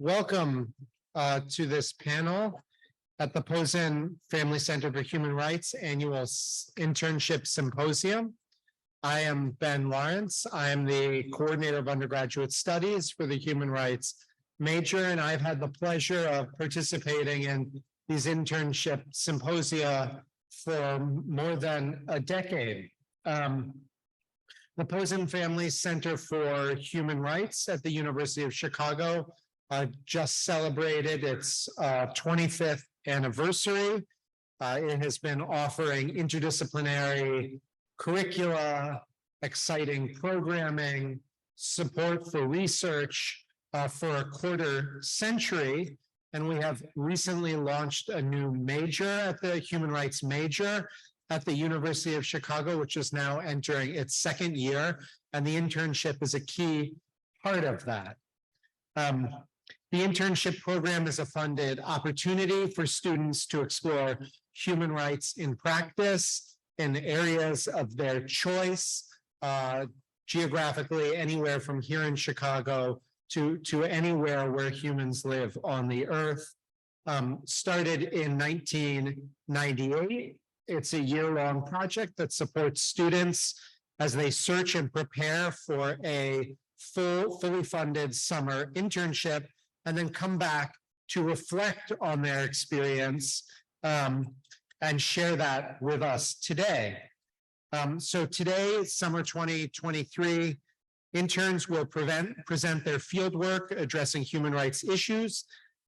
Welcome to this panel at the Posen Family Center for Human Rights Annual Internship Symposium. I am Ben Laurence. I am the coordinator of undergraduate studies for the human rights major, and I've had the pleasure of participating in these internship symposia for more than a decade. The Posen Family Center for Human Rights at the University of Chicago just celebrated its 25th anniversary. It has been offering interdisciplinary curricula, exciting programming, support for research for a quarter century. And we have recently launched a new major at the human rights major at the University of Chicago, which is now entering its second year. And the internship is a key part of that. The internship program is a funded opportunity for students to explore human rights in practice in areas of their choice, geographically anywhere from here in Chicago to anywhere where humans live on the earth. Started in 1998. It's a year-long project that supports students as they search and prepare for a fully funded summer internship, and then come back to reflect on their experience and share that with us today. So today, summer 2023, interns will present their fieldwork addressing human rights issues.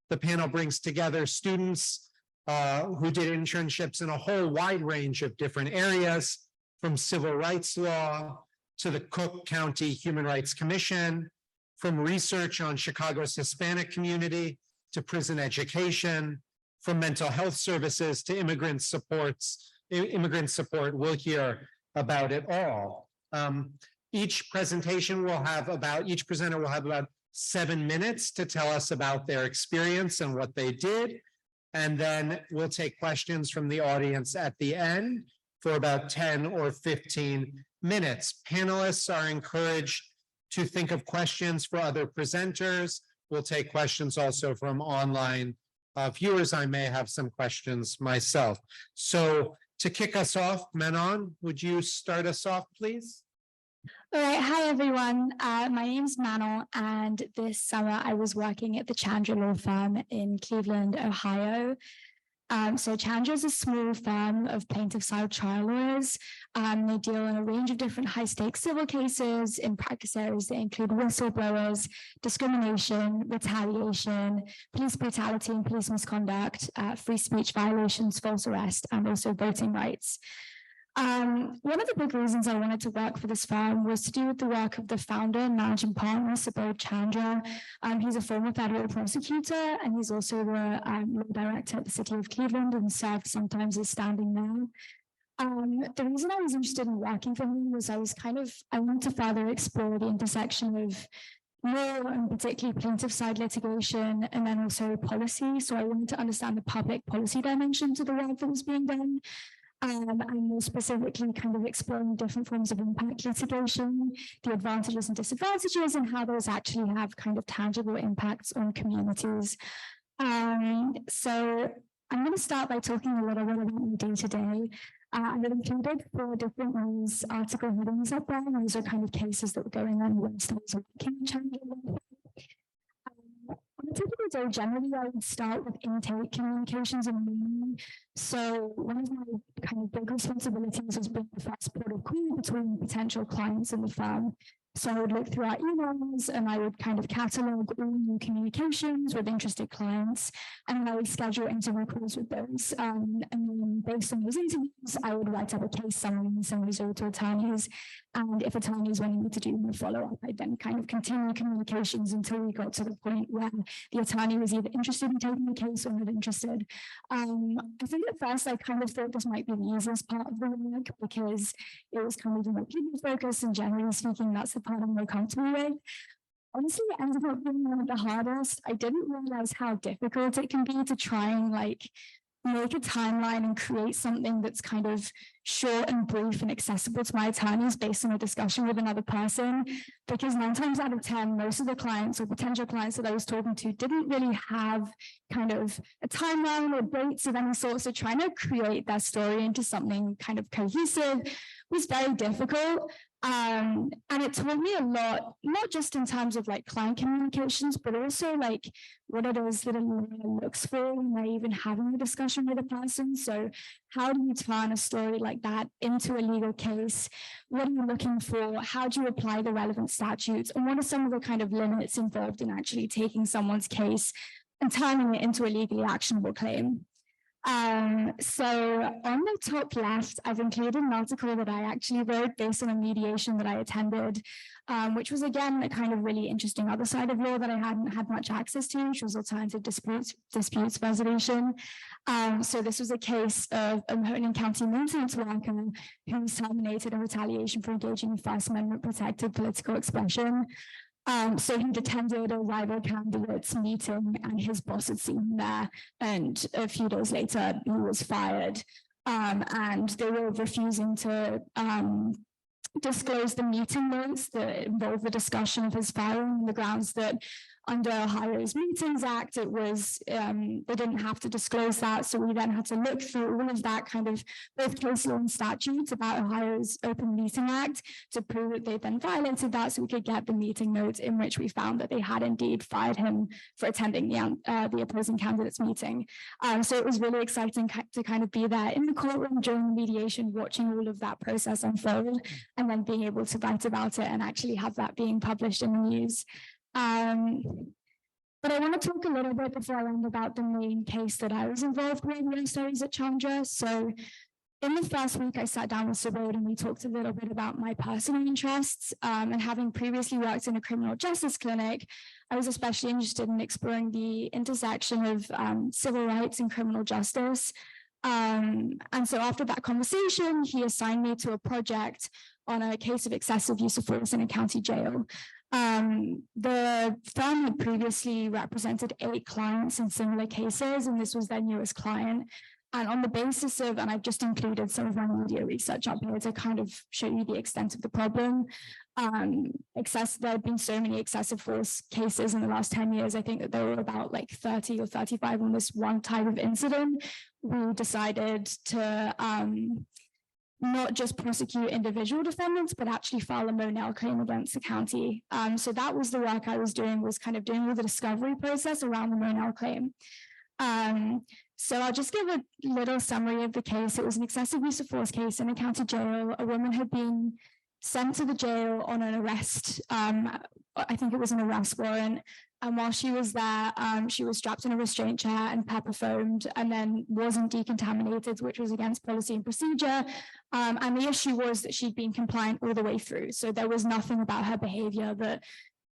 The panel brings together students who did internships in a whole wide range of different areas, from civil rights law to the Cook County Human Rights Commission, from research on Chicago's Hispanic community to prison education, from mental health services to immigrant support. We'll hear about it all. Each presenter will have about 7 minutes to tell us about their experience and what they did. And then we'll take questions from the audience at the end for about 10 or 15 minutes. Panelists are encouraged to think of questions for other presenters. We'll take questions also from online viewers. I may have some questions myself. So to kick us off, Manon, would you start us off, please? All right, hi everyone. My name's Manon, and this summer I was working at the Chandra Law firm in Cleveland, Ohio. So Chandra is a small firm of plaintiff-side trial lawyers. They deal in a range of different high-stakes civil cases in practice areas that include whistleblowers, discrimination, retaliation, police brutality and police misconduct, free speech violations, false arrest, and also voting rights. One of the big reasons I wanted to work for this firm was to do with the work of the founder and managing partner, Subodh Chandra. He's a former federal prosecutor, and he's also the law director at the city of Cleveland and served sometimes as standing mayor. The reason I was interested in working for him was I wanted to further explore the intersection of law and particularly plaintiff side litigation, and then also policy. So I wanted to understand the public policy dimension to the work that was being done. And more specifically kind of exploring different forms of impact litigation, the advantages and disadvantages, and how those actually have kind of tangible impacts on communities. So I'm going to start by talking a little bit about my day-to-day. I've included 4 different news article headings up there, and those are kind of cases that were going on whilst I was working in Chandra Law. On a typical day, generally, I would start with intake communications in the morning. So one of my kind of big responsibilities was being the first port of call between potential clients and the firm. So I would look through our emails and I would kind of catalog all new communications with interested clients, and I would schedule interview calls with those. And then based on those interviews, I would write up a case summary and send those over to attorneys. And if attorneys wanted me to do more follow-up, I'd then kind of continue communications until we got to the point where the attorney was either interested in taking the case or not interested. I think at first I kind of thought this might be the easiest part of the work because it was kind of more people focused, and generally speaking, that's the part I'm more comfortable with. Honestly, it ended up being one of the hardest. I didn't realize how difficult it can be to try and make a timeline and create something that's kind of short and brief and accessible to my attorneys based on a discussion with another person, because 9 times out of 10, most of the clients or potential clients that I was talking to didn't really have kind of a timeline or dates of any sort. So trying to create that story into something kind of cohesive was very difficult. And it taught me a lot, not just in terms of like client communications, but also like what it is that a lawyer looks for when they're even having a discussion with a person. So how do you turn a story like that into a legal case? What are you looking for? How do you apply the relevant statutes? And what are some of the kind of limits involved in actually taking someone's case and turning it into a legally actionable claim? So on the top left, I've included an article that I actually wrote based on a mediation that I attended, which was again a kind of really interesting other side of law that I hadn't had much access to, which was alternative disputes resolution. So this was a case of a Mahoning County maintenance worker who was terminated in retaliation for engaging in First Amendment protected political expression. So he'd attended a rival candidate's meeting and his boss had seen him there, and a few days later he was fired, and they were refusing to disclose the meeting notes that involved the discussion of his firing on the grounds that under Ohio's Meetings Act, it was, they didn't have to disclose that. So we then had to look through all of that kind of both case law and statutes about Ohio's Open Meeting Act to prove that they then violated that, so we could get the meeting notes in which we found that they had indeed fired him for attending the opposing candidate's meeting. So it was really exciting to kind of be there in the courtroom during the mediation, watching all of that process unfold, and then being able to write about it and actually have that being published in the news. But I want to talk a little bit before I end about the main case that I was involved with when I studied at Chandra. So in the first week, I sat down with Sabod and we talked a little bit about my personal interests. And having previously worked in a criminal justice clinic, I was especially interested in exploring the intersection of civil rights and criminal justice. And so after that conversation, he assigned me to a project on a case of excessive use of force in a county jail. The firm had previously represented 8 clients in similar cases, and this was their newest client. And on the basis of, and I've just included some of my media research up here to kind of show you the extent of the problem. There have been so many excessive force cases in the last 10 years. I think that there were about like 30 or 35 on this one type of incident. We decided to not just prosecute individual defendants, but actually file a Monell claim against the county. So that was the work I was doing, was kind of doing all the discovery process around the Monell claim. So I'll just give a little summary of the case. It was an excessive use of force case in a county jail. A woman had been sent to the jail on an arrest. I think it was an arrest warrant. And while she was there, she was strapped in a restraint chair and pepper foamed, and then wasn't decontaminated, which was against policy and procedure. And the issue was that she'd been compliant all the way through. So there was nothing about her behavior that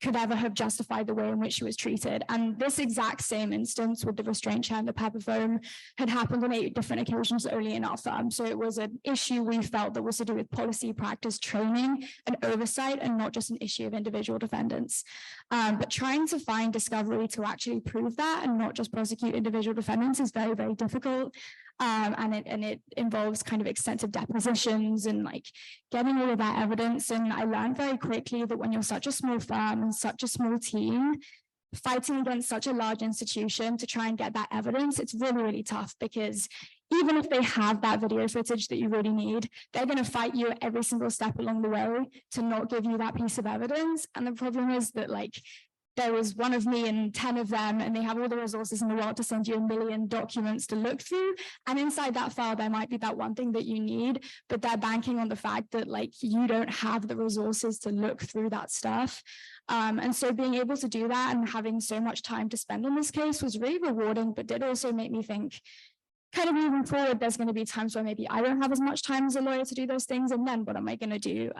could ever have justified the way in which she was treated. And this exact same instance with the restraint chair and the pepper foam had happened on 8 different occasions only in our firm. So it was an issue we felt that was to do with policy, practice, training, and oversight, and not just an issue of individual defendants. But trying to find discovery to actually prove that and not just prosecute individual defendants is very, very difficult. And it involves kind of extensive depositions and like getting all of that evidence. And I learned very quickly that when you're such a small firm and such a small team, fighting against such a large institution to try and get that evidence, it's really, really tough, because even if they have that video footage that you really need, they're going to fight you at every single step along the way to not give you that piece of evidence. And the problem is that like, there was one of me and 10 of them, and they have all the resources in the world to send you 1 million documents to look through. And inside that file, there might be that one thing that you need, but they're banking on the fact that like you don't have the resources to look through that stuff. And so being able to do that and having so much time to spend on this case was really rewarding, but did also make me think, kind of moving forward, there's going to be times where maybe I don't have as much time as a lawyer to do those things. And then what am I going to do?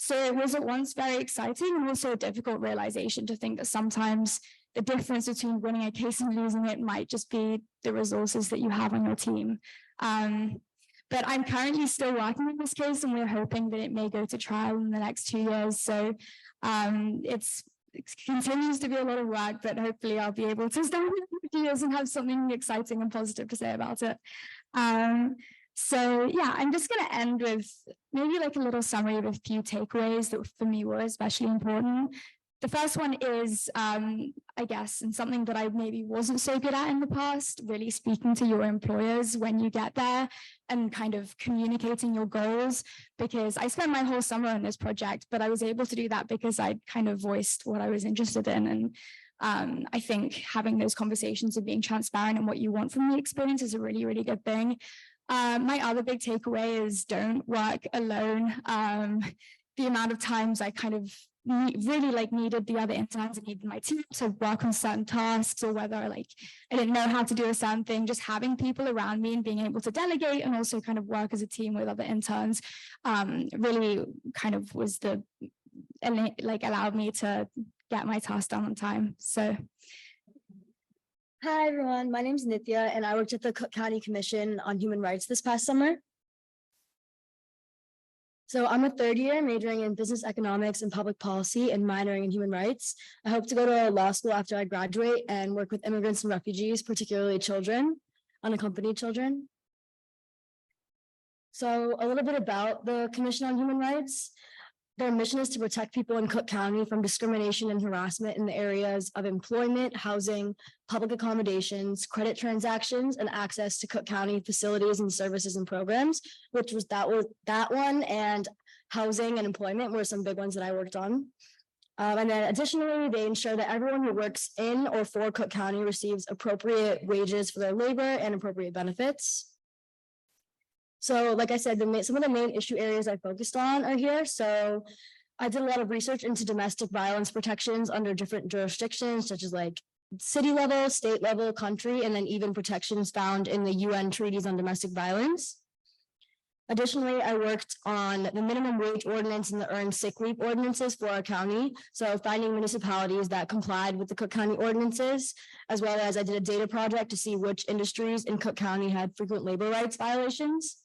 So it was at once very exciting and also a difficult realization to think that sometimes the difference between winning a case and losing it might just be the resources that you have on your team. But I'm currently still working on this case, and we're hoping that it may go to trial in the next 2 years. So it continues to be a lot of work, but hopefully I'll be able to start he doesn't have something exciting and positive to say about it. So yeah, I'm just going to end with maybe like a little summary of a few takeaways that for me were especially important. The first one is, I guess, and something that I maybe wasn't so good at in the past, really speaking to your employers when you get there and kind of communicating your goals, because I spent my whole summer on this project, but I was able to do that because I kind of voiced what I was interested in. And I think having those conversations and being transparent in what you want from the experience is a really, really good thing. My other big takeaway is don't work alone. The amount of times I kind of really needed the other interns and needed my team to work on certain tasks, or whether I didn't know how to do a certain thing, just having people around me and being able to delegate and also kind of work as a team with other interns really kind of was allowed me to get my task done on time. So hi everyone, my name is Nitya and I worked at the Cook County Commission on Human Rights this past summer. So I'm a third year majoring in business economics and public policy and minoring in human rights. I hope to go to law school after I graduate and work with immigrants and refugees, particularly children, unaccompanied children. So a little bit about the Commission on Human Rights. Their mission is to protect people in Cook County from discrimination and harassment in the areas of employment, housing, public accommodations, credit transactions, and access to Cook County facilities and services and programs, which was that one, and housing and employment were some big ones that I worked on. And then additionally, they ensure that everyone who works in or for Cook County receives appropriate wages for their labor and appropriate benefits. So like I said, some of the main issue areas I focused on are here. So I did a lot of research into domestic violence protections under different jurisdictions, such as like city level, state level, country, and then even protections found in the UN treaties on domestic violence. Additionally, I worked on the minimum wage ordinance and the earned sick leave ordinances for our county. So finding municipalities that complied with the Cook County ordinances, as well as I did a data project to see which industries in Cook County had frequent labor rights violations.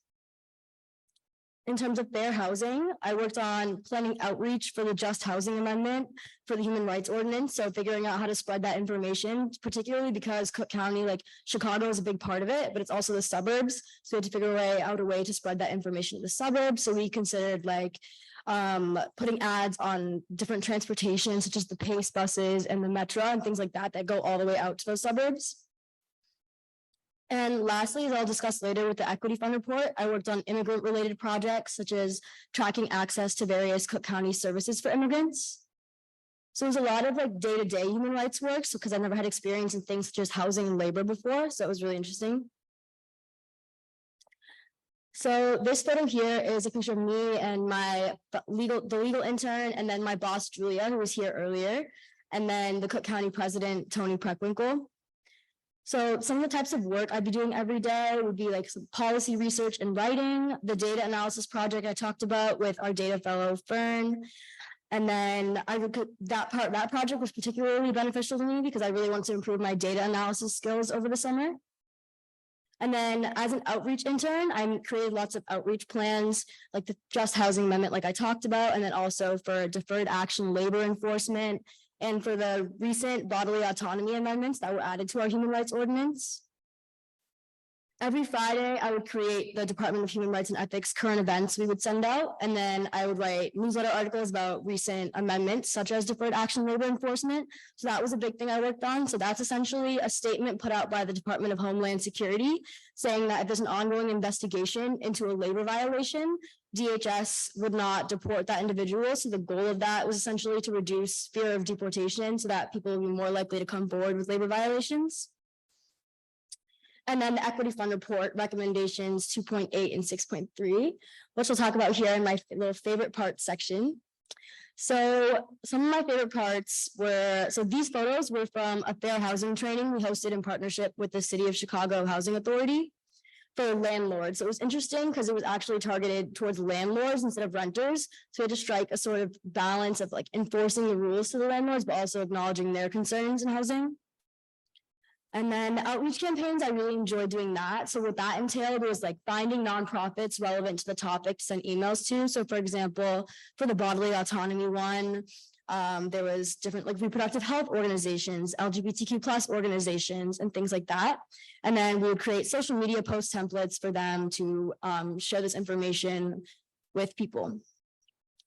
In terms of fair housing, I worked on planning outreach for the Just Housing Amendment for the Human Rights Ordinance. So figuring out how to spread that information, particularly because Cook County, like Chicago is a big part of it, but it's also the suburbs. So we had to figure out a way to spread that information to the suburbs. So we considered putting ads on different transportation, such as the PACE buses and the Metro and things like that, that go all the way out to those suburbs. And lastly, as I'll discuss later with the Equity Fund report, I worked on immigrant-related projects, such as tracking access to various Cook County services for immigrants. So there's a lot of day-to-day human rights work, because I never had experience in things such as housing and labor before, so it was really interesting. So this photo here is a picture of me and the legal intern, and then my boss, Julia, who was here earlier, and then the Cook County president, Tony Preckwinkle. So some of the types of work I'd be doing every day would be like some policy research and writing, the data analysis project I talked about with our data fellow Fern. And then that project was particularly beneficial to me because I really want to improve my data analysis skills over the summer. And then as an outreach intern, I created lots of outreach plans, like the Just Housing Amendment, like I talked about, and then also for deferred action labor enforcement, and for the recent bodily autonomy amendments that were added to our human rights ordinance. Every Friday, I would create the Department of Human Rights and Ethics current events we would send out, and then I would write newsletter articles about recent amendments, such as deferred action labor enforcement. So that was a big thing I worked on. So that's essentially a statement put out by the Department of Homeland Security saying that if there's an ongoing investigation into a labor violation, DHS would not deport that individual. So the goal of that was essentially to reduce fear of deportation so that people would be more likely to come forward with labor violations. And then the Equity Fund report recommendations 2.8 and 6.3, which we'll talk about here in my little favorite parts section. So some of my favorite parts were, so these photos were from a fair housing training we hosted in partnership with the City of Chicago Housing Authority for landlords. So it was interesting because it was actually targeted towards landlords instead of renters. So we had to strike a sort of balance of enforcing the rules to the landlords, but also acknowledging their concerns in housing. And then the outreach campaigns, I really enjoyed doing that. So what that entailed was finding nonprofits relevant to the topic to send emails to. So for example, for the bodily autonomy one, There was different like reproductive health organizations, LGBTQ+ organizations, and things like that. And then we would create social media post templates for them to share this information with people.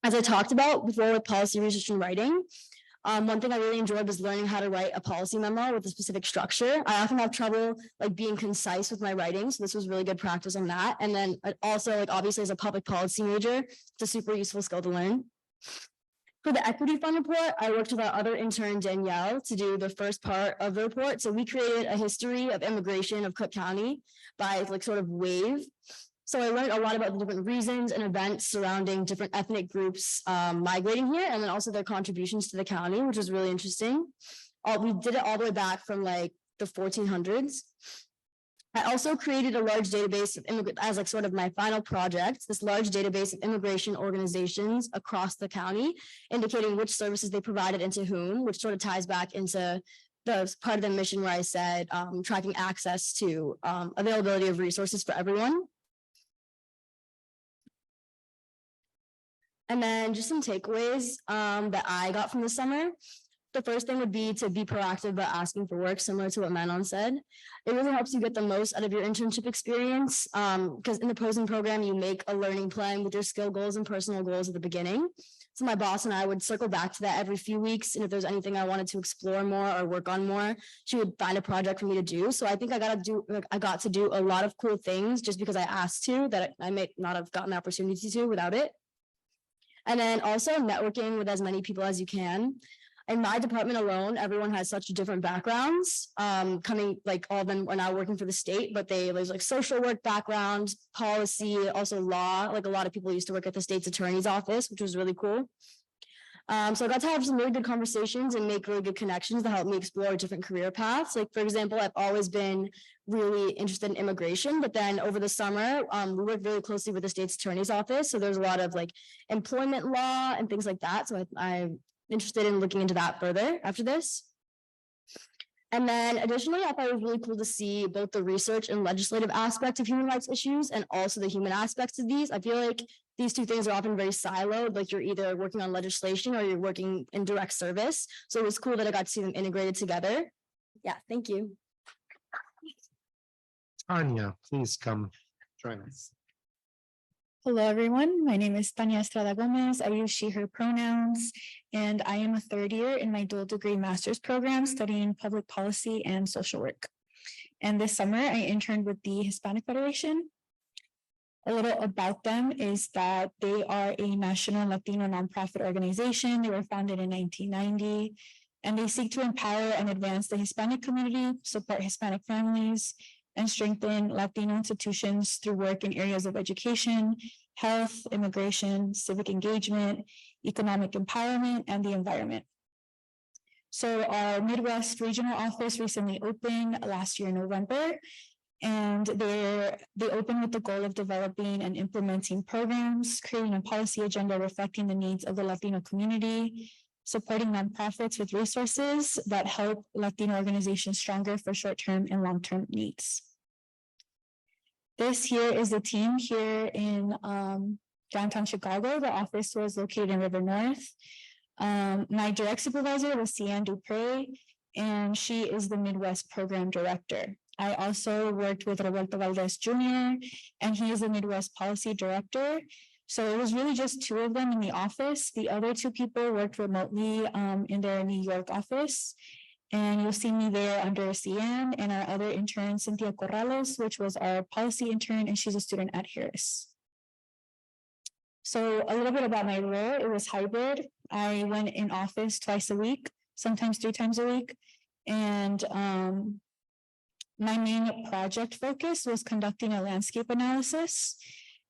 As I talked about before with policy research and writing, one thing I really enjoyed was learning how to write a policy memo with a specific structure. I often have trouble like being concise with my writing, so this was really good practice on that. And then also like obviously as a public policy major, it's a super useful skill to learn. For the equity fund report, I worked with our other intern, Danielle, to do the first part of the report. So we created a history of immigration of Cook County by like sort of wave. So I learned a lot about the different reasons and events surrounding different ethnic groups migrating here, and then also their contributions to the county, which was really interesting. We did it all the way back from like the 1400s. I also created a large database of immigrant as like sort of my final project, this large database of immigration organizations across the county, indicating which services they provided and to whom, which sort of ties back into the part of the mission where I said tracking access to availability of resources for everyone. And then just some takeaways that I got from the summer. The first thing would be to be proactive about asking for work, similar to what Manon said. It really helps you get the most out of your internship experience because in the posing program, you make a learning plan with your skill goals and personal goals at the beginning. So my boss and I would circle back to that every few weeks. And if there's anything I wanted to explore more or work on more, she would find a project for me to do. So I think I got to do a lot of cool things just because I asked to that I may not have gotten the opportunity to without it. And then also networking with as many people as you can. In my department alone, everyone has such different backgrounds, coming like all of them are now working for the state, but there's like social work background, policy, also law. Like a lot of people used to work at the state's attorney's office, which was really cool. So I got to have some really good conversations and make really good connections to help me explore different career paths. Like, for example, I've always been really interested in immigration, but then over the summer, we worked really closely with the state's attorney's office. So there's a lot of like employment law and things like that. So I'm interested in looking into that further after this. And then additionally, I thought it was really cool to see both the research and legislative aspect of human rights issues and also the human aspects of these. I feel like these two things are often very siloed, like you're either working on legislation or you're working in direct service. So it was cool that I got to see them integrated together. Yeah, thank you. Tanya, please come join us. Hello, everyone. My name is Tanya Estrada Gomez. I use she, her pronouns, and I am a third year in my dual degree master's program studying public policy and social work. And this summer, I interned with the Hispanic Federation. A little about them is that they are a national Latino nonprofit organization. They were founded in 1990, and they seek to empower and advance the Hispanic community, support Hispanic families, and strengthen Latino institutions through work in areas of education, health, immigration, civic engagement, economic empowerment, and the environment. So our Midwest regional office recently opened last year in November, and they opened with the goal of developing and implementing programs, creating a policy agenda reflecting the needs of the Latino community, supporting nonprofits with resources that help Latino organizations stronger for short-term and long-term needs. This here is the team here in downtown Chicago. The office was located in River North. My direct supervisor was Cian Dupre, and she is the Midwest Program Director. I also worked with Roberto Valdez Jr., and he is the Midwest Policy Director. So it was really just two of them in the office. The other two people worked remotely in their New York office. And you'll see me there under Cian and our other intern, Cynthia Corrales, which was our policy intern, and she's a student at Harris. So a little bit about my role, it was hybrid. I went in office twice a week, sometimes 3 times a week. And my main project focus was conducting a landscape analysis.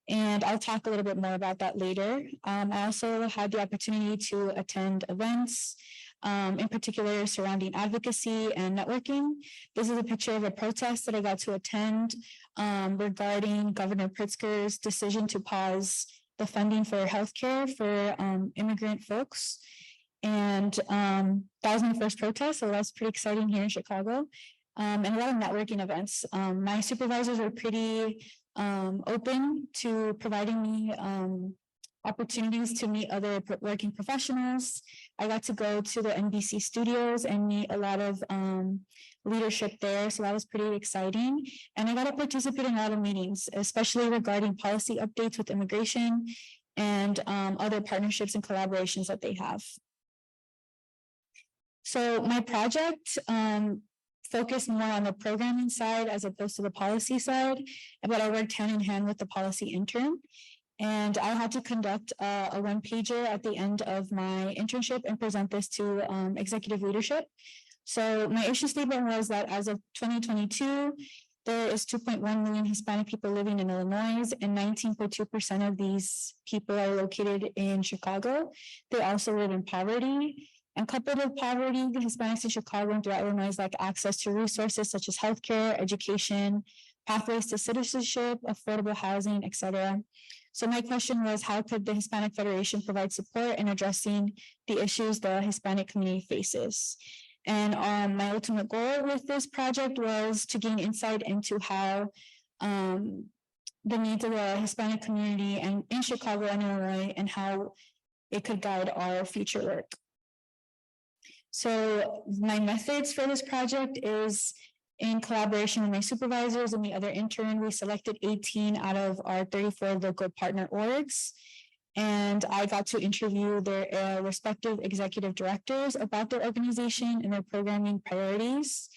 And I'll talk a little bit more about that later. I also had the opportunity to attend events, in particular surrounding advocacy and networking. This is a picture of a protest that I got to attend regarding Governor Pritzker's decision to pause the funding for healthcare for immigrant folks. And that was my first protest, so that's pretty exciting here in Chicago. And a lot of networking events. My supervisors were pretty open to providing me opportunities to meet other working professionals. I got to go to the NBC studios and meet a lot of leadership there. So that was pretty exciting. And I got to participate in a lot of meetings, especially regarding policy updates with immigration and other partnerships and collaborations that they have. So my project focused more on the programming side as opposed to the policy side, but I worked hand in hand with the policy intern. And I had to conduct a one-pager at the end of my internship and present this to executive leadership. So my issue statement was that as of 2022, there is 2.1 million Hispanic people living in Illinois, and 19.2% of these people are located in Chicago. They also live in poverty. And coupled with poverty, the Hispanics in Chicago and throughout Illinois lack access to resources such as healthcare, education, pathways to citizenship, affordable housing, etc. So my question was, how could the Hispanic Federation provide support in addressing the issues the Hispanic community faces? And my ultimate goal with this project was to gain insight into how the needs of the Hispanic community and in Chicago and Illinois, and how it could guide our future work. So my methods for this project is in collaboration with my supervisors and the other intern. We selected 18 out of our 34 local partner orgs. And I got to interview their respective executive directors about their organization and their programming priorities.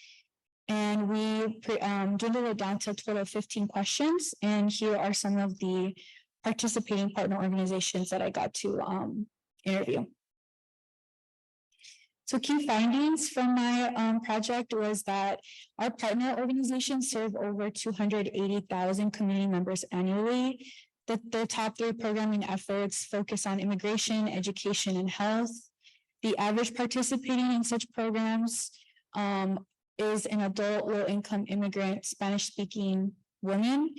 And we dwindled it down to a total of 15 questions. And here are some of the participating partner organizations that I got to interview. So key findings from my project was that our partner organizations serve over 280,000 community members annually. That the top 3 programming efforts focus on immigration, education, and health. The average participating in such programs is an adult, low-income immigrant, Spanish-speaking woman.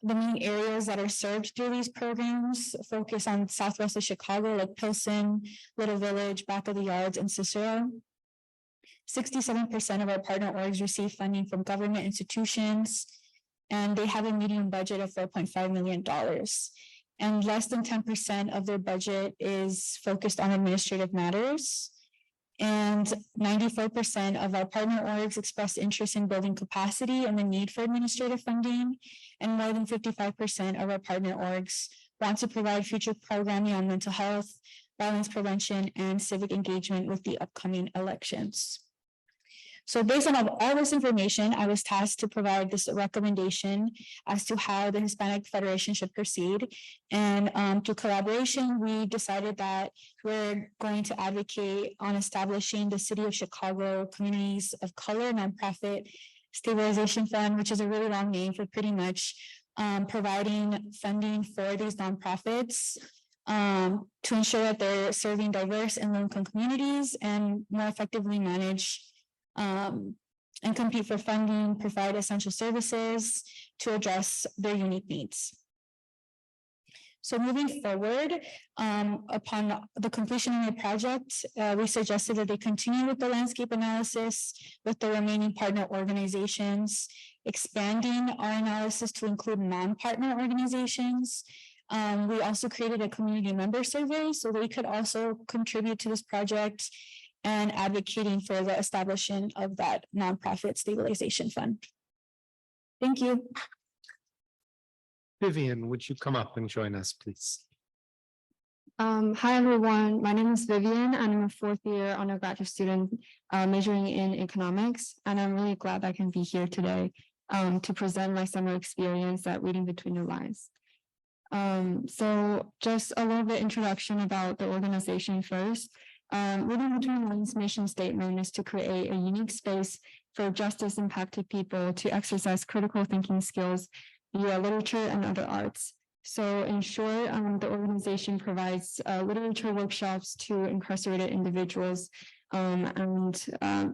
The main areas that are served through these programs focus on southwest of Chicago, like Pilsen, Little Village, Back of the Yards, and Cicero. 67% of our partner orgs receive funding from government institutions, and they have a median budget of $4.5 million. And less than 10% of their budget is focused on administrative matters. And 94% of our partner orgs expressed interest in building capacity and the need for administrative funding. And more than 55% of our partner orgs want to provide future programming on mental health, violence prevention, and civic engagement with the upcoming elections. So based on all this information, I was tasked to provide this recommendation as to how the Hispanic Federation should proceed. And through collaboration, we decided that we're going to advocate on establishing the City of Chicago Communities of Color Nonprofit Stabilization Fund, which is a really long name for pretty much providing funding for these nonprofits to ensure that they're serving diverse and low-income communities and more effectively manage and compete for funding, provide essential services to address their unique needs. So moving forward, upon the completion of the project, we suggested that they continue with the landscape analysis with the remaining partner organizations, expanding our analysis to include non-partner organizations. We also created a community member survey so they could also contribute to this project and advocating for the establishment of that nonprofit stabilization fund. Thank you. Vivian, would you come up and join us, please? Hi, everyone. My name is Vivian, and I'm a 4th year undergraduate student majoring in economics. And I'm really glad I can be here today to present my summer experience at Reading Between the Lines. So just a little bit introduction about the organization first. Reading Between the Lines' mission statement is to create a unique space for justice-impacted people to exercise critical thinking skills via literature and other arts. So in short, the organization provides literature workshops to incarcerated individuals and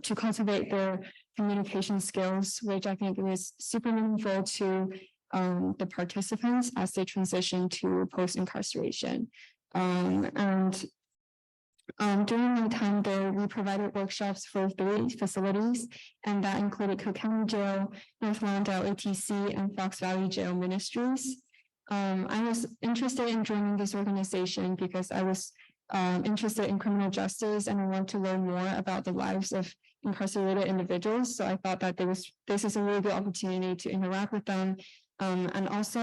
to cultivate their communication skills, which I think was super meaningful to the participants as they transition to post-incarceration. During my time there, we provided workshops for 3 facilities, and that included Cook County Jail, North Lawndale ATC, and Fox Valley Jail Ministries. I was interested in joining this organization because I was interested in criminal justice and I want to learn more about the lives of incarcerated individuals. So I thought that this is a really good opportunity to interact with them. And also,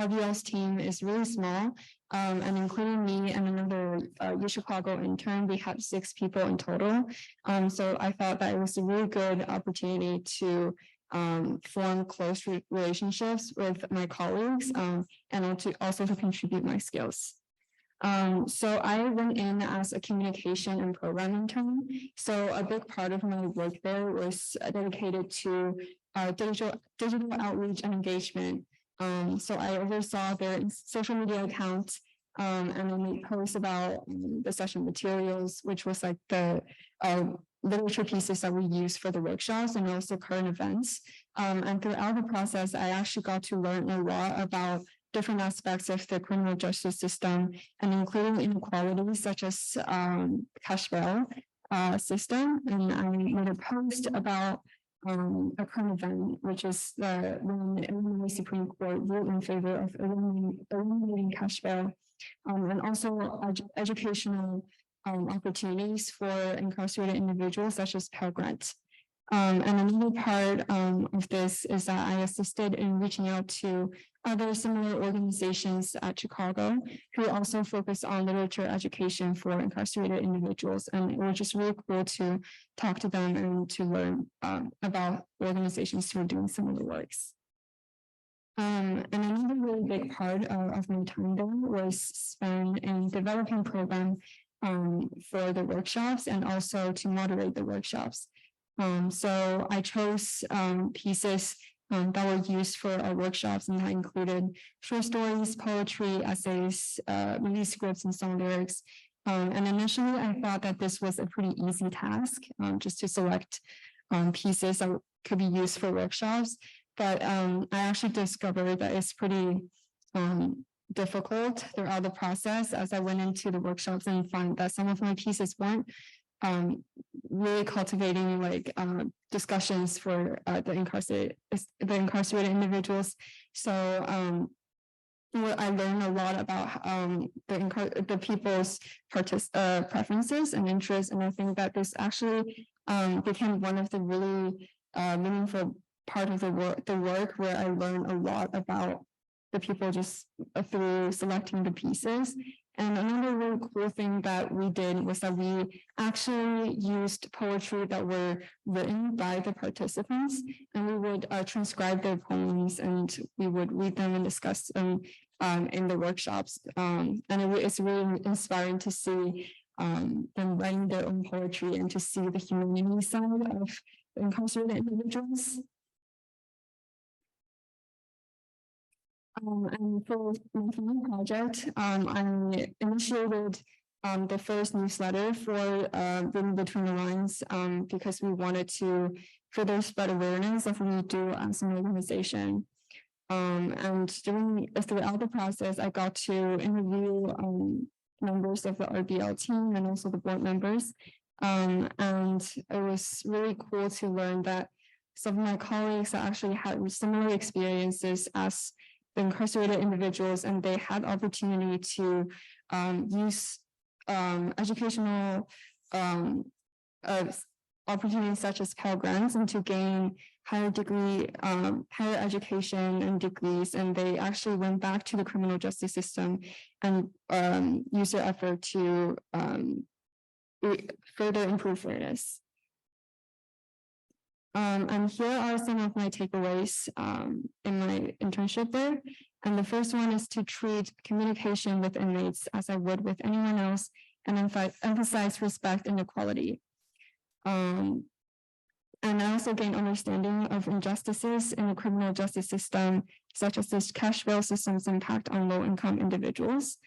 RBL's team is really small, and including me and another Chicago intern, we had 6 people in total. So I thought that it was a really good opportunity to form close relationships with my colleagues, and also to contribute my skills. So I went in as a communication and program intern. So a big part of my work there was dedicated to digital outreach and engagement. So I oversaw their social media accounts, and then we post about the session materials, which was like the literature pieces that we use for the workshops and also current events. And throughout the process, I actually got to learn a lot about different aspects of the criminal justice system, and including inequalities such as cash bail system. And I made a post about a current event, which is when the Illinois Supreme Court ruled in favor of eliminating cash bail, and also educational opportunities for incarcerated individuals such as Pell Grants. And another part of this is that I assisted in reaching out to other similar organizations at Chicago who also focus on literature education for incarcerated individuals. And it was just really cool to talk to them and to learn about organizations who are doing similar works. And another really big part of my time there was spent in developing program for the workshops and also to moderate the workshops. So I chose pieces that were used for our workshops, and that included short stories, poetry, essays, release scripts, and song lyrics. And initially, I thought that this was a pretty easy task, just to select pieces that could be used for workshops. But I actually discovered that it's pretty difficult throughout the process as I went into the workshops and found that some of my pieces weren't really cultivating like discussions for the incarcerated individuals. So I learned a lot about the people's preferences and interests, and I think that this actually became one of the really meaningful part of the work where I learned a lot about the people just through selecting the pieces. And another really cool thing that we did was that we actually used poetry that were written by the participants, and we would transcribe their poems and we would read them and discuss them in the workshops. And it's really inspiring to see them writing their own poetry and to see the humanity side of incarcerated individuals. And for my final project, I initiated the first newsletter for Reading Between the Lines because we wanted to further spread awareness of what we do as an organization. And throughout the process, I got to interview members of the RBL team and also the board members. And it was really cool to learn that some of my colleagues actually had similar experiences as the incarcerated individuals, and they had opportunity to use educational opportunities such as Pell Grants and to gain higher education and degrees, and they actually went back to the criminal justice system and used their effort to further improve fairness. And here are some of my takeaways in my internship there. And the first one is to treat communication with inmates as I would with anyone else and emphasize respect and equality. And I also gained understanding of injustices in the criminal justice system, such as this cash bail system's impact on low-income individuals.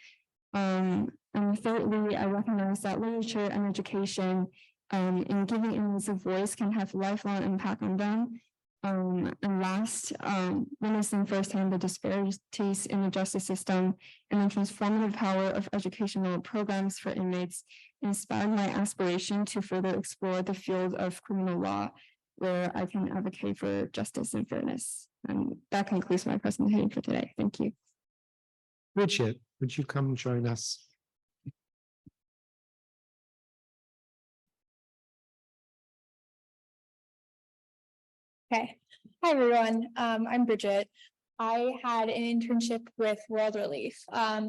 And thirdly, I recognize that literature and education in giving inmates a voice can have lifelong impact on them. And last, witnessing firsthand the disparities in the justice system and the transformative power of educational programs for inmates inspired my aspiration to further explore the field of criminal law, where I can advocate for justice and fairness. And that concludes my presentation for today. Thank you. Bridget, would you come join us? Okay. Hi, everyone. I'm Bridget. I had an internship with World Relief.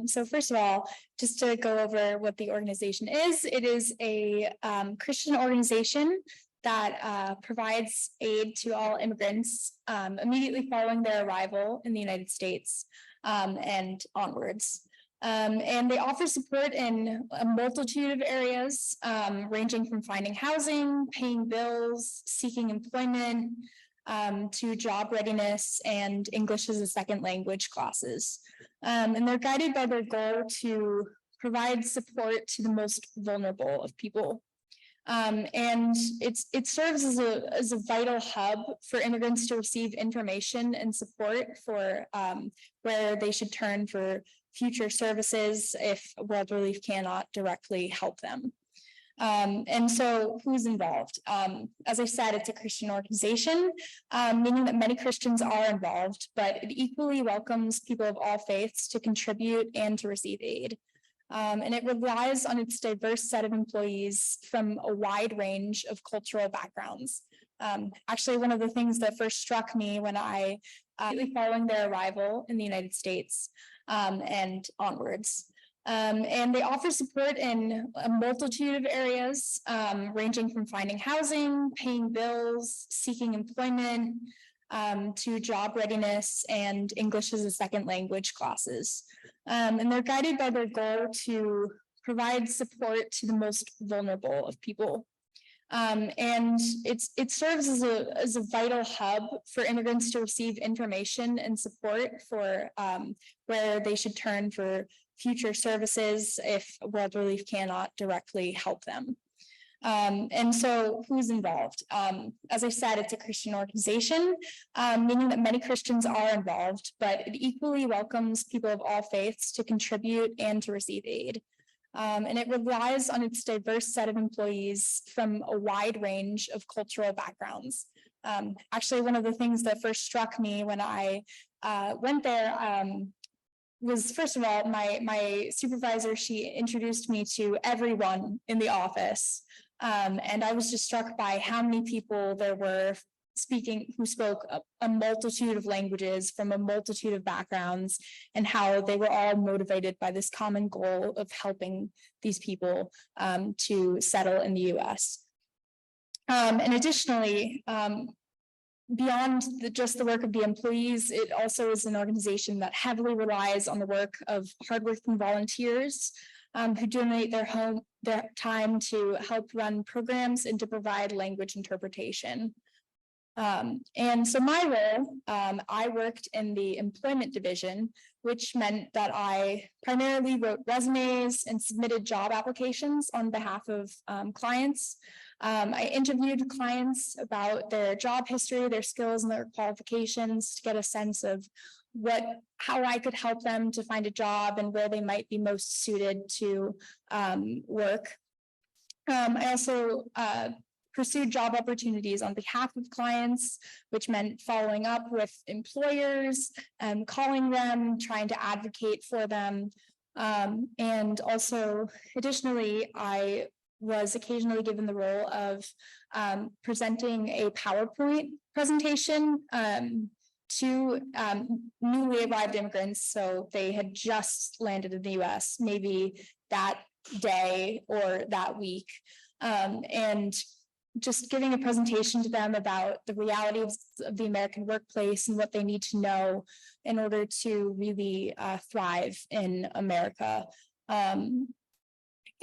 So first of all, just to go over what the organization is, it is a Christian organization that provides aid to all immigrants immediately following their arrival in the United States and onwards. And they offer support in a multitude of areas, ranging from finding housing, paying bills, seeking employment, to job readiness and English as a second language classes. And they're guided by their goal to provide support to the most vulnerable of people. And it serves as a vital hub for immigrants to receive information and support for where they should turn for future services if World Relief cannot directly help them. And so who's involved? As I said, it's a Christian organization, meaning that many Christians are involved, but it equally welcomes people of all faiths to contribute and to receive aid. And it relies on its diverse set of employees from a wide range of cultural backgrounds. Actually, one of the things that first struck me when I, following their arrival in the United States and onwards, and they offer support in a multitude of areas, ranging from finding housing, paying bills, seeking employment, to job readiness and English as a second language classes. And they're guided by their goal to provide support to the most vulnerable of people. And it serves as a vital hub for immigrants to receive information and support for where they should turn for future services if World Relief cannot directly help them. And so who's involved? As I said, it's a Christian organization, meaning that many Christians are involved, but it equally welcomes people of all faiths to contribute and to receive aid. And it relies on its diverse set of employees from a wide range of cultural backgrounds. Actually, one of the things that first struck me when I went there was, first of all, my supervisor, she introduced me to everyone in the office. And I was just struck by how many people there were who spoke a multitude of languages from a multitude of backgrounds, and how they were all motivated by this common goal of helping these people to settle in the US. And additionally, beyond just the work of the employees, it also is an organization that heavily relies on the work of hardworking volunteers who donate their time to help run programs and to provide language interpretation. And so my role, I worked in the employment division, which meant that I primarily wrote resumes and submitted job applications on behalf of clients. I interviewed clients about their job history, their skills, and their qualifications to get a sense of how I could help them to find a job and where they might be most suited to work. I also pursued job opportunities on behalf of clients, which meant following up with employers, calling them, trying to advocate for them. And also, additionally, I was occasionally given the role of presenting a PowerPoint presentation to newly arrived immigrants. So they had just landed in the US, maybe that day or that week. And just giving a presentation to them about the realities of the American workplace and what they need to know in order to really thrive in America. And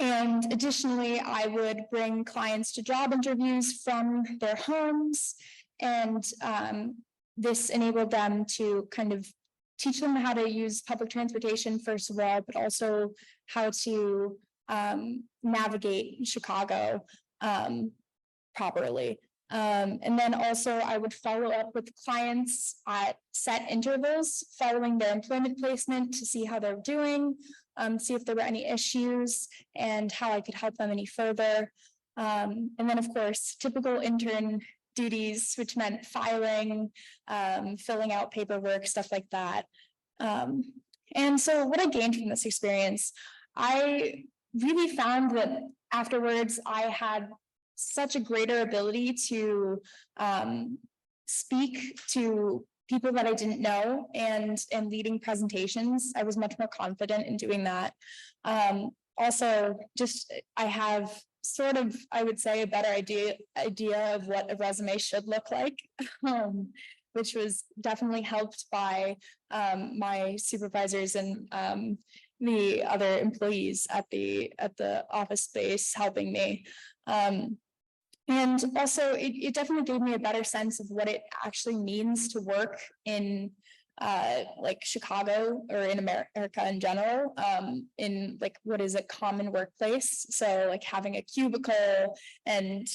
additionally, I would bring clients to job interviews from their homes, and this enabled them to kind of teach them how to use public transportation, first of all, but also how to navigate Chicago properly. And then also I would follow up with clients at set intervals following their employment placement to see how they're doing, see if there were any issues and how I could help them any further. And then of course, typical intern duties, which meant filing, filling out paperwork, stuff like that. And so what I gained from this experience, I really found that afterwards I had such a greater ability to speak to people that I didn't know and leading presentations. I was much more confident in doing that. Also, just I have sort of, I would say, a better idea of what a resume should look like, which was definitely helped by my supervisors and the other employees at the office space helping me. And also, it definitely gave me a better sense of what it actually means to work in like Chicago or in America in general, in like what is a common workplace. So like having a cubicle and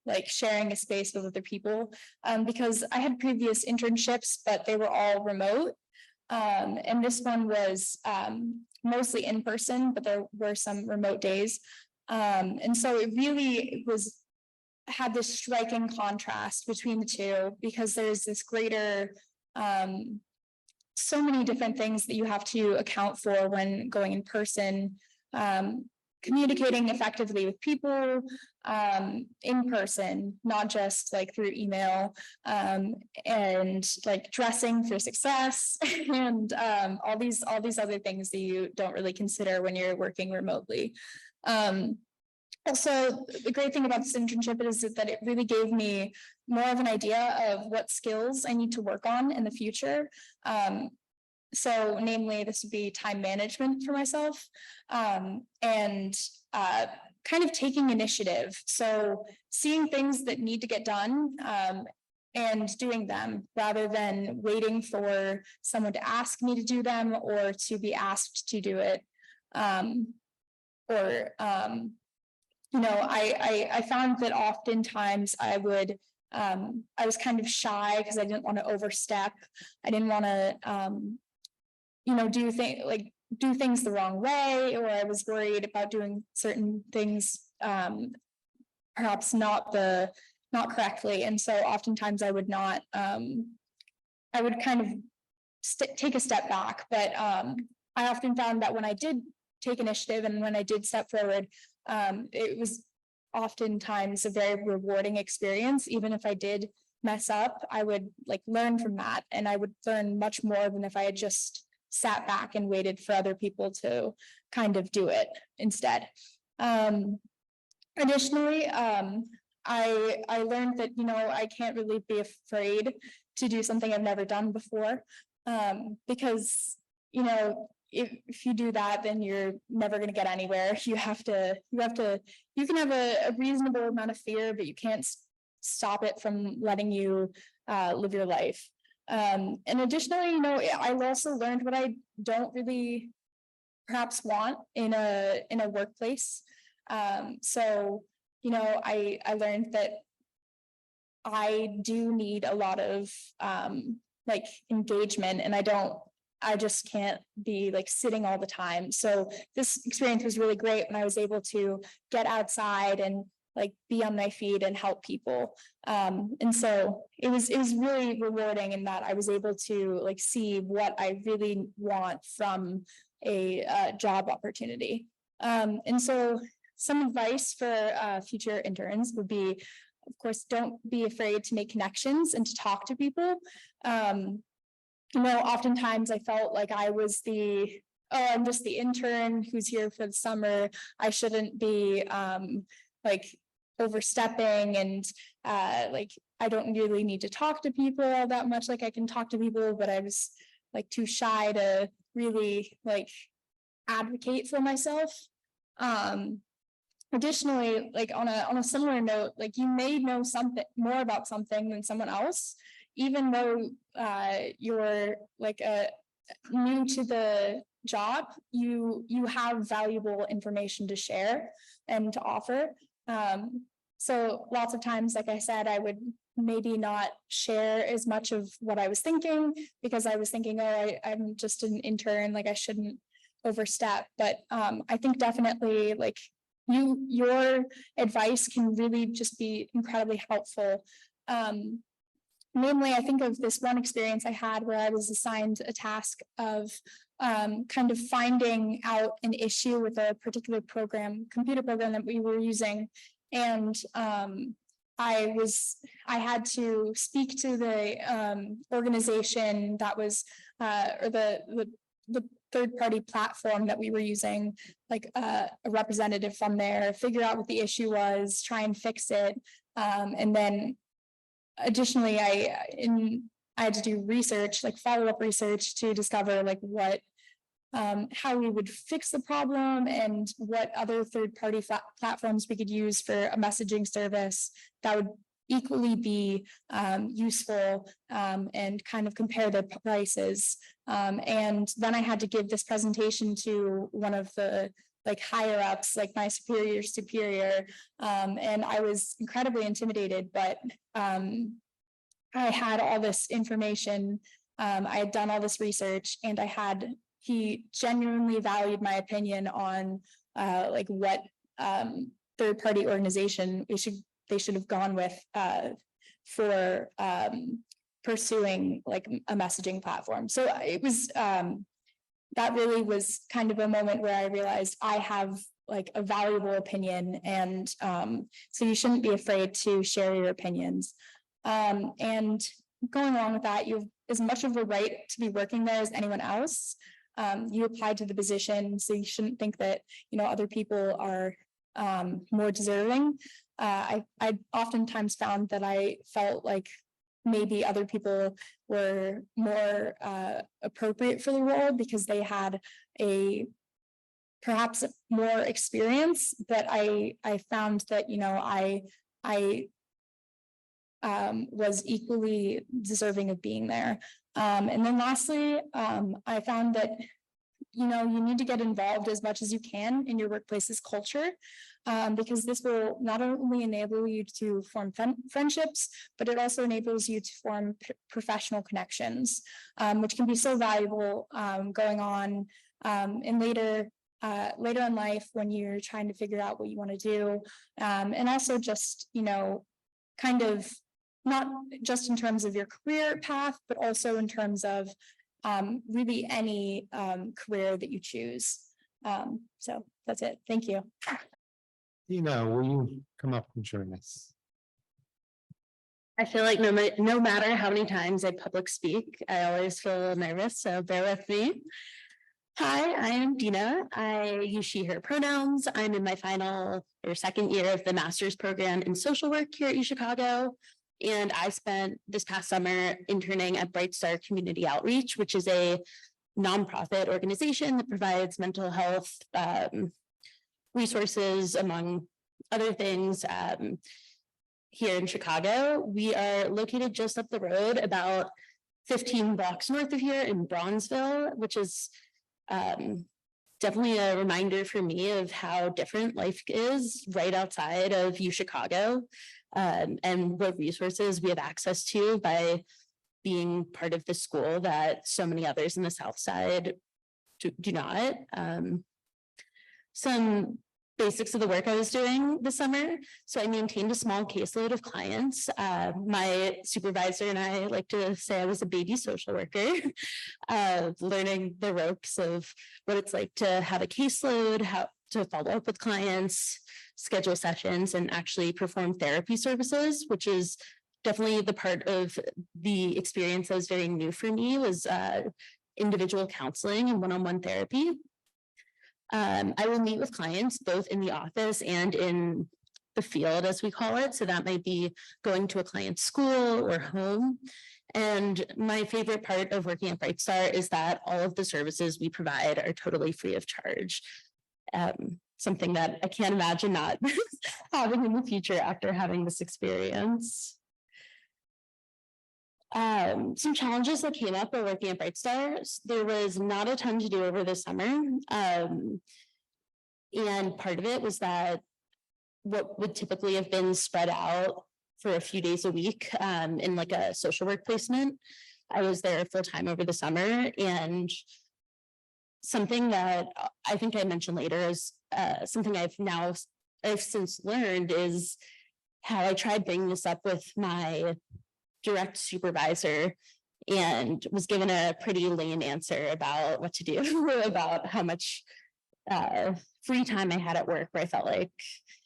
like sharing a space with other people, because I had previous internships, but they were all remote. And this one was mostly in person, but there were some remote days. And so it really had this striking contrast between the two, because there's this greater, so many different things that you have to account for when going in person, communicating effectively with people in person, not just like through email, and like dressing for success and all these other things that you don't really consider when you're working remotely. Also, the great thing about this internship is that it really gave me more of an idea of what skills I need to work on in the future. So namely, this would be time management for myself, and kind of taking initiative. So seeing things that need to get done and doing them rather than waiting for someone to ask me to do them or to be asked to do it. You know, I found that oftentimes I was kind of shy because I didn't want to overstep. I didn't want to, you know, do things the wrong way, or I was worried about doing certain things perhaps not correctly. And so oftentimes I would not, I would kind of take a step back. But I often found that when I did take initiative and when I did step forward, it was oftentimes a very rewarding experience. Even if I did mess up, I would like learn from that, and I would learn much more than if I had just sat back and waited for other people to kind of do it instead. Additionally, I learned that, you know, I can't really be afraid to do something I've never done before, because, you know, if you do that, then you're never going to get anywhere. You can have a reasonable amount of fear, but you can't stop it from letting you live your life. And additionally, you know, I also learned what I don't really perhaps want in a workplace. So, you know, I learned that I do need a lot of like engagement, and I just can't be like sitting all the time. So this experience was really great when I was able to get outside and like be on my feet and help people. And so it was really rewarding in that I was able to like see what I really want from a job opportunity. And so some advice for future interns would be, of course, don't be afraid to make connections and to talk to people. You know, oftentimes I felt like I was I'm just the intern who's here for the summer. I shouldn't be like overstepping, and like I don't really need to talk to people all that much. Like I can talk to people, but I was like too shy to really like advocate for myself. Additionally, like on a similar note, like you may know something more about something than someone else, even though you're like new to the job, you have valuable information to share and to offer. So lots of times, like I said, I would maybe not share as much of what I was thinking, because I was thinking, oh, I'm just an intern, like I shouldn't overstep. But I think definitely like your advice can really just be incredibly helpful. Mainly, I think of this one experience I had where I was assigned a task of kind of finding out an issue with a particular computer program that we were using. And I had to speak to the organization that was, or the third-party platform that we were using, like a representative from there, figure out what the issue was, try and fix it. And then additionally, I had to do research, like follow-up research, to discover like how we would fix the problem and what other third-party platforms we could use for a messaging service that would equally be useful, and kind of compare the prices. And then I had to give this presentation to one of the like higher ups, like my superior, and I was incredibly intimidated, but I had all this information, I had done all this research, and he genuinely valued my opinion on like what third-party organization they should have gone with for pursuing like a messaging platform. So it was that really was kind of a moment where I realized I have like a valuable opinion, and so you shouldn't be afraid to share your opinions. And going along with that, you have as much of a right to be working there as anyone else. You applied to the position, so you shouldn't think that other people are more deserving. I oftentimes found that I felt like maybe other people were more appropriate for the role because they had perhaps more experience, but I found that I was equally deserving of being there. And then lastly, I found that you need to get involved as much as you can in your workplace's culture, because this will not only enable you to form friendships, but it also enables you to form professional connections, which can be so valuable going on in later in life when you're trying to figure out what you want to do, and also just kind of not just in terms of your career path, but also in terms of really any career that you choose. So that's it. Thank you. Will you come up and join us? I feel like no matter how many times I public speak, I always feel a little nervous, so bear with me. Hi, I am Dina. I use she, her pronouns. I'm in my final or second year of the master's program in social work here at UChicago. And I spent this past summer interning at Bright Star Community Outreach, which is a nonprofit organization that provides mental health resources, among other things, here in Chicago. We are located just up the road, about 15 blocks north of here in Bronzeville, which is definitely a reminder for me of how different life is right outside of UChicago, and what resources we have access to by being part of the school that so many others in the South Side do not. Some basics of the work I was doing this summer. So I maintained a small caseload of clients. My supervisor and I like to say I was a baby social worker, learning the ropes of what it's like to have a caseload, how to follow up with clients, schedule sessions, and actually perform therapy services, which is definitely the part of the experience that was very new for me, was individual counseling and one-on-one therapy. I will meet with clients both in the office and in the field, as we call it. So that might be going to a client's school or home. And my favorite part of working at Bright Star is that all of the services we provide are totally free of charge. Something that I can't imagine not having in the future after having this experience. Some challenges that came up while working at Bright Star. There was not a ton to do over the summer. And part of it was that what would typically have been spread out for a few days a week in like a social work placement, I was there full time over the summer. And something that I think I mentioned later is something I've since learned is how I tried bringing this up with my direct supervisor and was given a pretty lame answer about what to do, about how much free time I had at work, where I felt like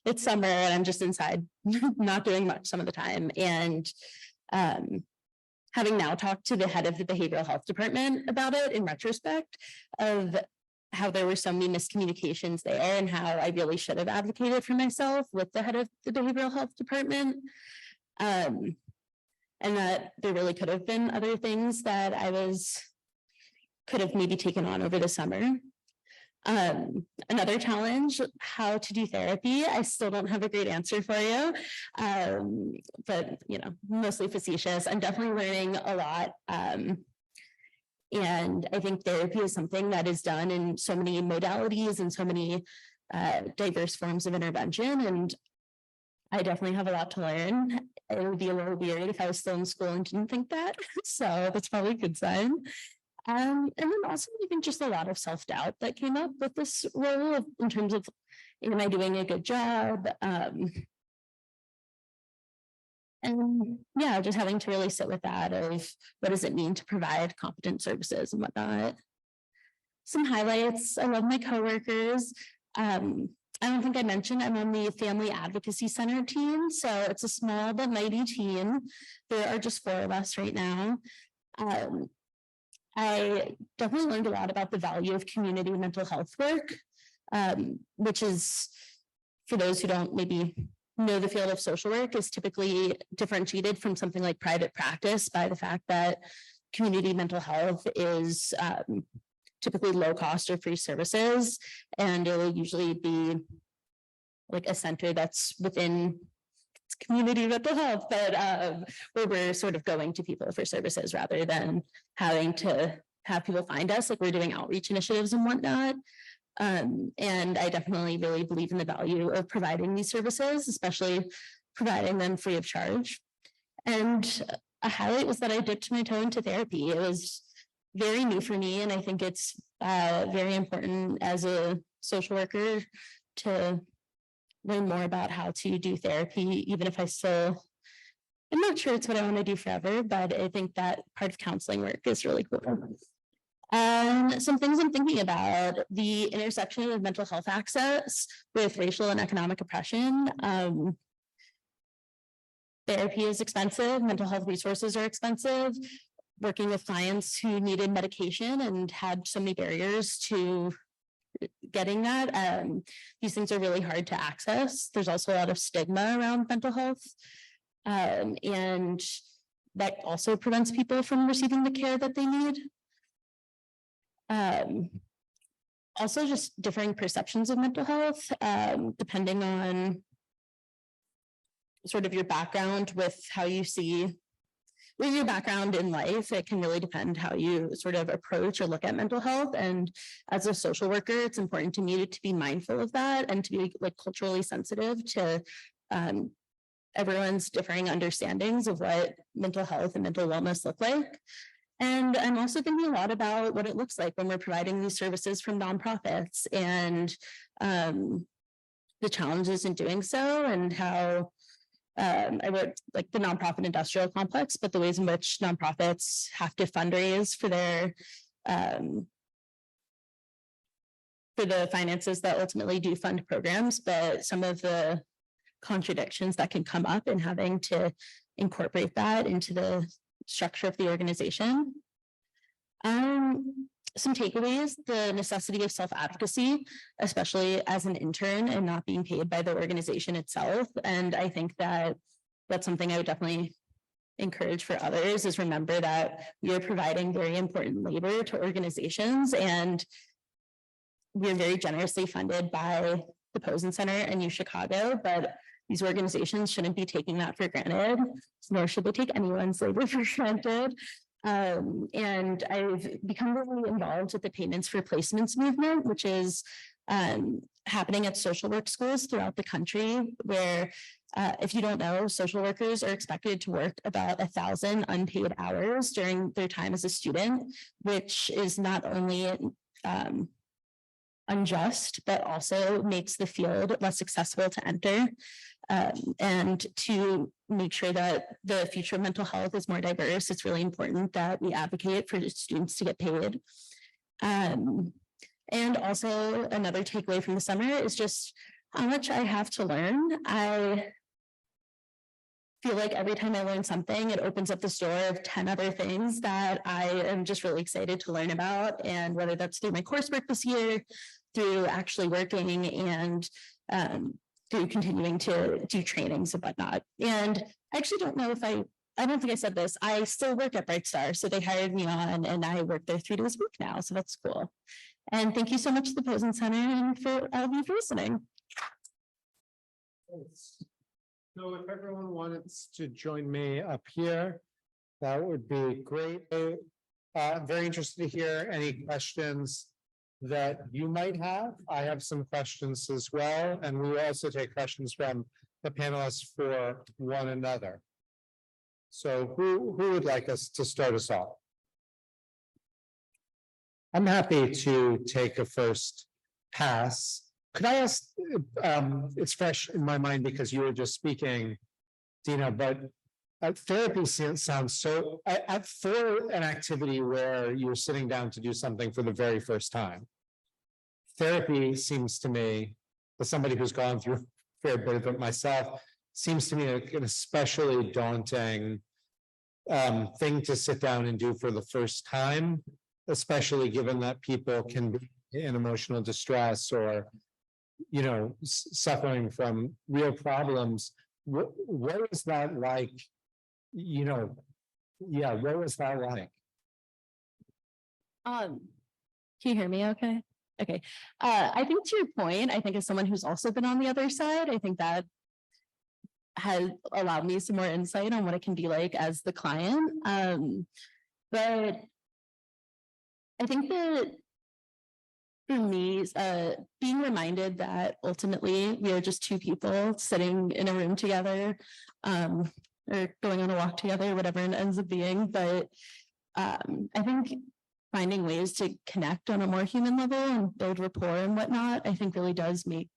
it's summer and I'm just inside not doing much some of the time. And having now talked to the head of the behavioral health department about it in retrospect, of how there were so many miscommunications there and how I really should have advocated for myself with the head of the behavioral health department. And that there really could have been other things that could have maybe taken on over the summer. Another challenge, how to do therapy. I still don't have a great answer for you, but mostly facetious. I'm definitely learning a lot. And I think therapy is something that is done in so many modalities and so many diverse forms of intervention. And I definitely have a lot to learn. It would be a little weird if I was still in school and didn't think that. So that's probably a good sign. And then also, I think just a lot of self-doubt that came up with this role in terms of, am I doing a good job? And yeah, just having to really sit with that of what does it mean to provide competent services and whatnot. Some highlights. I love my coworkers. I don't think I mentioned I'm on the Family Advocacy Center team. So it's a small but mighty team. There are just 4 of us right now. I definitely learned a lot about the value of community mental health work, which is, for those who don't maybe know the field of social work, is typically differentiated from something like private practice by the fact that community mental health is typically low cost or free services, and it will usually be like a center that's within community mental health, but where we're sort of going to people for services rather than having to have people find us, like we're doing outreach initiatives and whatnot. And I definitely really believe in the value of providing these services, especially providing them free of charge. And a highlight was that I dipped my toe into therapy. It was very new for me, and I think it's very important as a social worker to learn more about how to do therapy, even if I'm not sure it's what I want to do forever, but I think that part of counseling work is really cool. And some things I'm thinking about: the intersection of mental health access with racial and economic oppression. Therapy is expensive, mental health resources are expensive. Working with clients who needed medication and had so many barriers to getting that, these things are really hard to access. There's also a lot of stigma around mental health, and that also prevents people from receiving the care that they need. Also, just differing perceptions of mental health, depending on sort of your background with how you see, with your background in life, it can really depend how you sort of approach or look at mental health. And as a social worker, it's important to me to be mindful of that and to be like culturally sensitive to everyone's differing understandings of what mental health and mental wellness look like. And I'm also thinking a lot about what it looks like when we're providing these services from nonprofits and the challenges in doing so, and how I wrote like the nonprofit industrial complex, but the ways in which nonprofits have to fundraise for their for the finances that ultimately do fund programs, but some of the contradictions that can come up in having to incorporate that into the structure of the organization. Some takeaways: the necessity of self-advocacy, especially as an intern and not being paid by the organization itself. And I think that that's something I would definitely encourage for others, is remember that we are providing very important labor to organizations, and we're very generously funded by the Posen Center and UChicago, but these organizations shouldn't be taking that for granted, nor should they take anyone's labor for granted. And I've become really involved with the Payments for Placements movement, which is happening at social work schools throughout the country, where if you don't know, social workers are expected to work about 1,000 unpaid hours during their time as a student, which is not only unjust, but also makes the field less accessible to enter. And to make sure that the future of mental health is more diverse, it's really important that we advocate for students to get paid. And also another takeaway from the summer is just how much I have to learn. I feel like every time I learn something, it opens up this door of 10 other things that I am just really excited to learn about. And whether that's through my coursework this year, through actually working, and through continuing to do trainings and whatnot. And I actually don't know if I don't think I said this, I still work at Bright Star. So they hired me on and I work there 3 days a week now. So that's cool. And thank you so much to the Posen Center and for all of you for listening. So if everyone wants to join me up here, that would be great. I'm very interested to hear any questions that you might have. I have some questions as well, and we will also take questions from the panelists for one another. So who would like us to start us off? I'm happy to take a first pass. Could I ask, it's fresh in my mind because you were just speaking, Dina, but therapy sounds so, for an activity where you're sitting down to do something for the very first time. Therapy seems to me, as somebody who's gone through a fair bit of it myself, seems to me an especially daunting thing to sit down and do for the first time, especially given that people can be in emotional distress or, you know, suffering from real problems. What is that like? You know, yeah, what was that like? Can you hear me okay? Okay. I think to your point, I think as someone who's also been on the other side, I think that has allowed me some more insight on what it can be like as the client. But I think that for me, being reminded that ultimately we are just 2 people sitting in a room together, or going on a walk together, whatever it ends up being. But I think finding ways to connect on a more human level and build rapport and whatnot, I think really does make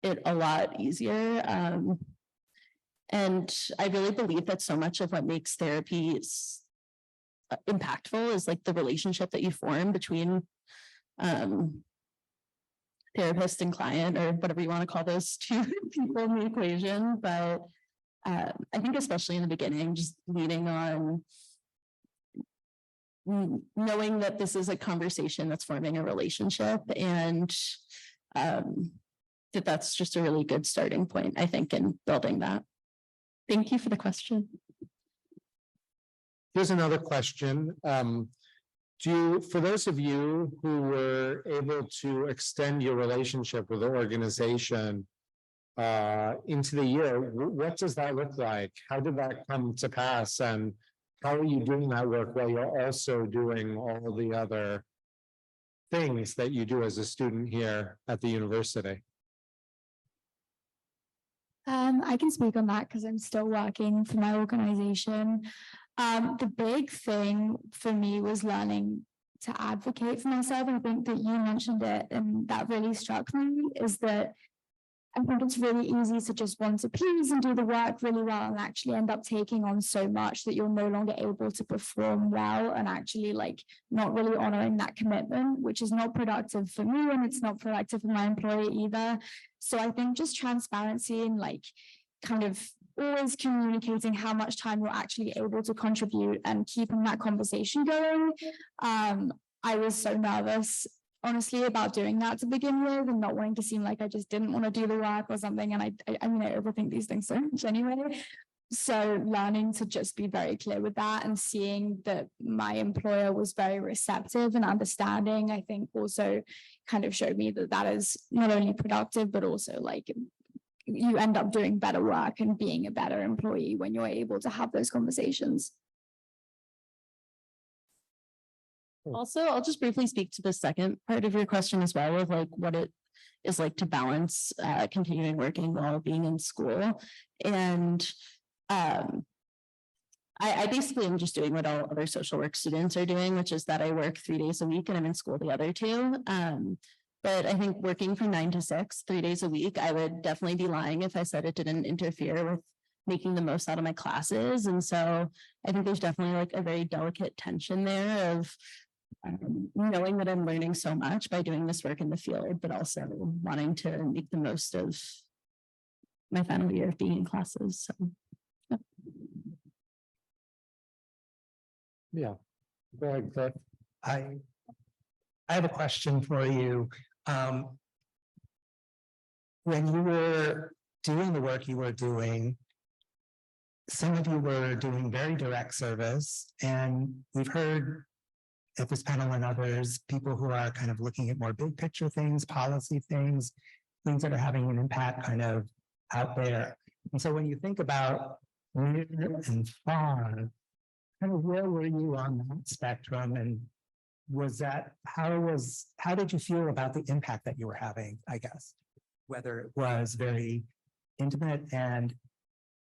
it a lot easier. And I really believe that so much of what makes therapy impactful is like the relationship that you form between therapist and client, or whatever you want to call those 2 people in the equation. But I think especially in the beginning, just leaning on knowing that this is a conversation that's forming a relationship, and that's just a really good starting point, I think, in building that. Thank you for the question. Here's another question. For those of you who were able to extend your relationship with the organization into the year, what does that look like? How did that come to pass? And how are you doing that work while you're also doing all the other things that you do as a student here at the university? I can speak on that because I'm still working for my organization. The big thing for me was learning to advocate for myself. I think that you mentioned it, and that really struck me, is that I think it's really easy to just want to please and do the work really well and actually end up taking on so much that you're no longer able to perform well, and actually like not really honoring that commitment, which is not productive for me and it's not productive for my employer either. So I think just transparency and like kind of always communicating how much time you're actually able to contribute and keeping that conversation going. I was so nervous, honestly, about doing that to begin with, and not wanting to seem like I just didn't want to do the work or something. And I mean, I overthink these things so much anyway. So learning to just be very clear with that and seeing that my employer was very receptive and understanding, I think also kind of showed me that that is not only productive, but also like you end up doing better work and being a better employee when you're able to have those conversations. Also, I'll just briefly speak to the second part of your question as well, of like what it is like to balance continuing working while being in school. And I basically am just doing what all other social work students are doing, which is that I work 3 days a week and I'm in school the other 2. But I think working from 9 to 6, 3 days a week, I would definitely be lying if I said it didn't interfere with making the most out of my classes. And so I think there's definitely like a very delicate tension there of knowing that I'm learning so much by doing this work in the field, but also wanting to make the most of my final year of being in classes. So. Yeah. Go ahead, Cliff. I have a question for you. When you were doing the work you were doing, some of you were doing very direct service, and we've heard at this panel and others, people who are kind of looking at more big picture things, policy things, things that are having an impact kind of out there. And so when you think about near and far, kind of where were you on that spectrum, and was that, how did you feel about the impact that you were having, I guess, whether it was very intimate and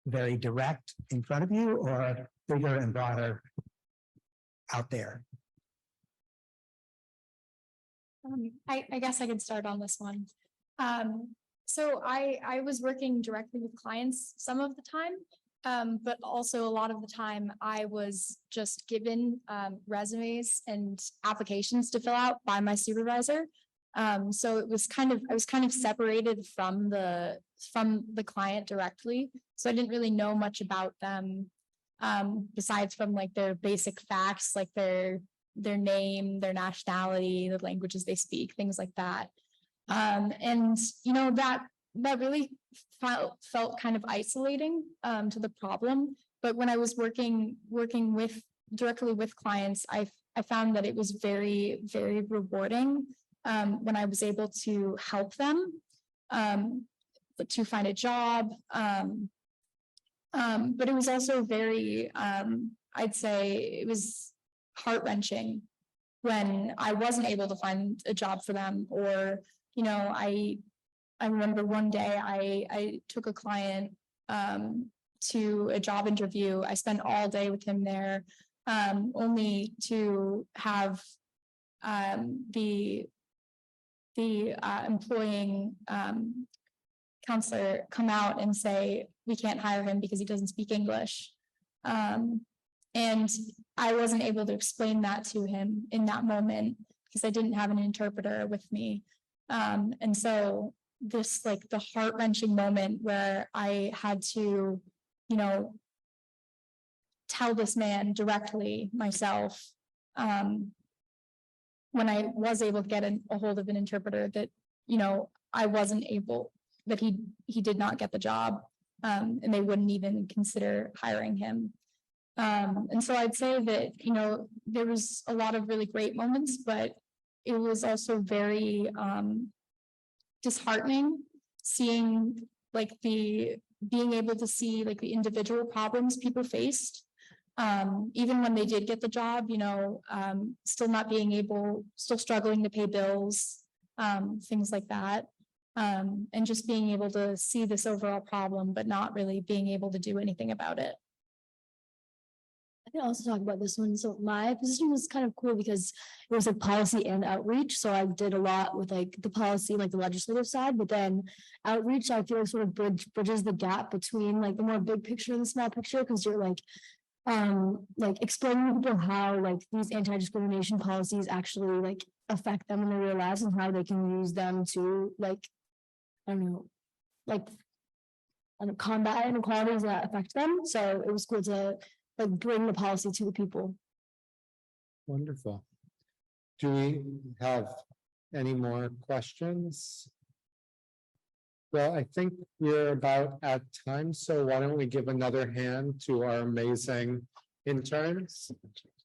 very direct in front of you, or bigger and broader out there? I guess I could start on this one. So I was working directly with clients some of the time, but also a lot of the time I was just given resumes and applications to fill out by my supervisor. So it was I was kind of separated from the client directly. So I didn't really know much about them, besides from like their basic facts, like their name, their nationality, the languages they speak, things like that. And you know, that really felt kind of isolating to the problem. But when I was working directly with clients, I found that it was very, very rewarding when I was able to help them to find a job. But it was also very, I'd say it was heart-wrenching when I wasn't able to find a job for them. Or, you know, I remember one day I took a client to a job interview. I spent all day with him there, only to have the employing counselor come out and say, we can't hire him because he doesn't speak English. And I wasn't able to explain that to him in that moment because I didn't have an interpreter with me. And so this, like, the heart-wrenching moment where I had to, you know, tell this man directly myself, when I was able to get a hold of an interpreter, that, you know, I wasn't able, that he did not get the job, and they wouldn't even consider hiring him. And so I'd say that, you know, there was a lot of really great moments, but it was also very disheartening seeing like being able to see like the individual problems people faced. Even when they did get the job, you know, still struggling to pay bills, things like that. And just being able to see this overall problem, but not really being able to do anything about it. I can also talk about this one. So my position was kind of cool because it was like policy and outreach. So I did a lot with like the policy, like the legislative side, but then outreach, I feel like sort of bridges the gap between like the more big picture and the small picture, because you're like explaining to people how like these anti-discrimination policies actually like affect them in their real lives and how they can use them to like, I don't know, like combat inequalities that affect them. So it was cool to like bring the policy to the people. Wonderful. Do we have any more questions? Well, I think we're about at time, so why don't we give another hand to our amazing interns?